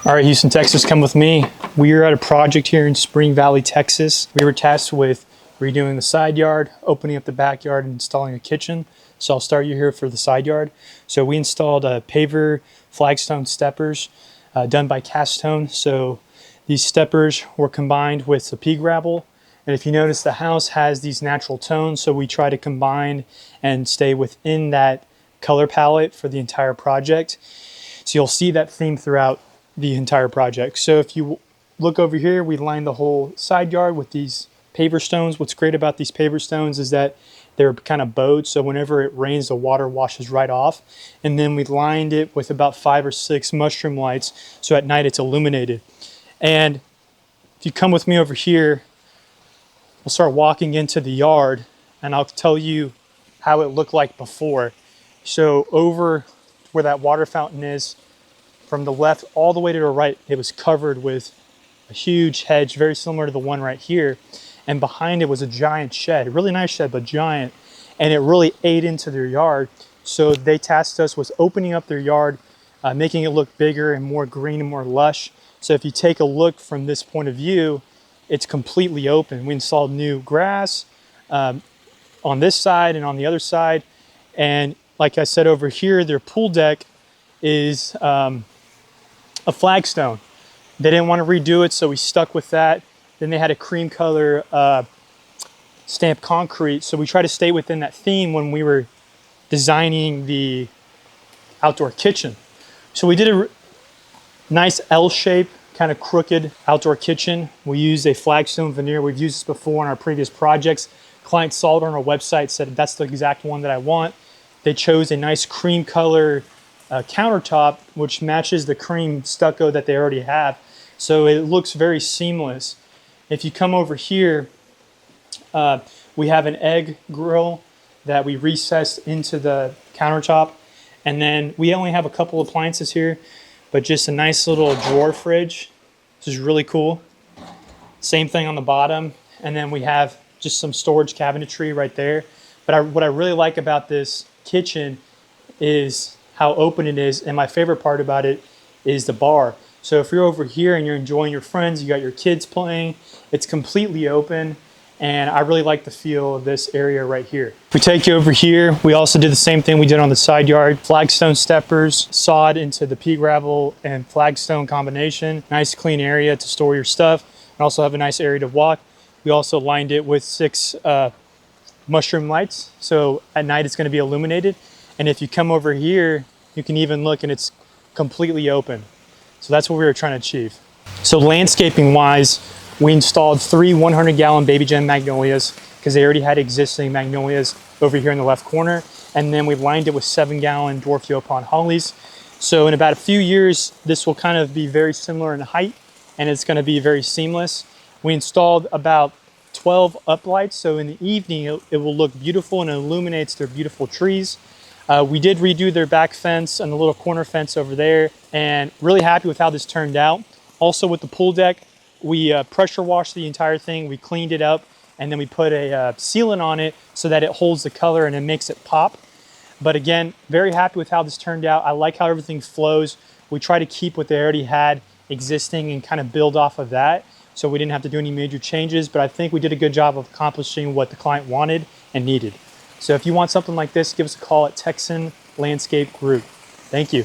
All right, Houston, Texas, come with me. We are at a project here in Spring Valley, Texas. We were tasked with redoing the side yard, opening up the backyard, and installing a kitchen. So I'll start you here for the side yard. So we installed paver flagstone steppers done by Castone. So these steppers were combined with the pea gravel. And if you notice, the house has these natural tones, so we try to combine and stay within that color palette for the entire project. So you'll see that theme throughout the entire project. So if you look over here, we lined the whole side yard with these paver stones. What's great about these paver stones is that they're kind of bowed, so whenever it rains, the water washes right off. And then we lined it with about 5 or 6 mushroom lights, so at night it's illuminated. And if you come with me over here, we'll start walking into the yard, and I'll tell you how it looked like before. So over where that water fountain is, from the left all the way to the right, it was covered with a huge hedge, very similar to the one right here. And behind it was a giant shed, a really nice shed, but giant. And it really ate into their yard. So they tasked us with opening up their yard, making it look bigger and more green and more lush. So if you take a look from this point of view, it's completely open. We installed new grass on this side and on the other side. And like I said, over here, their pool deck is a flagstone. They didn't want to redo it, so we stuck with that. Then they had a cream color stamped concrete. So we try to stay within that theme when we were designing the outdoor kitchen. So we did a nice L shape, kind of crooked outdoor kitchen. We used a flagstone veneer. We've used this before on our previous projects. Client saw it on our website, said that's the exact one that I want. They chose a nice cream color countertop, which matches the cream stucco that they already have. So it looks very seamless. If you come over here, we have an egg grill that we recessed into the countertop. And then we only have a couple appliances here, but just a nice little drawer fridge. This is really cool. Same thing on the bottom. And then we have just some storage cabinetry right there. But what I really like about this kitchen is how open it is. And my favorite part about it is the bar. So if you're over here and you're enjoying your friends, you got your kids playing, it's completely open. And I really like the feel of this area right here. If we take you over here, we also did the same thing we did on the side yard. Flagstone steppers, sawed into the pea gravel and flagstone combination. Nice clean area to store your stuff. And also have a nice area to walk. We also lined it with 6 mushroom lights. So at night it's gonna be illuminated. And if you come over here, you can even look and it's completely open. So that's what we were trying to achieve. So landscaping wise, we installed 3 100-gallon baby gem magnolias because they already had existing magnolias over here in the left corner. And then we lined it with 7-gallon dwarf Yopon hollies. So in about a few years, this will kind of be very similar in height and it's gonna be very seamless. We installed about 12 uplights. So in the evening, it will look beautiful and it illuminates their beautiful trees. We did redo their back fence and the little corner fence over there, and really happy with how this turned out. Also with the pool deck, we pressure washed the entire thing, we cleaned it up, and then we put a sealant on it so that it holds the color and it makes it pop. But again, very happy with how this turned out. I like how everything flows. We try to keep what they already had existing and kind of build off of that. So we didn't have to do any major changes, but I think we did a good job of accomplishing what the client wanted and needed. So if you want something like this, give us a call at Texan Landscape Group. Thank you.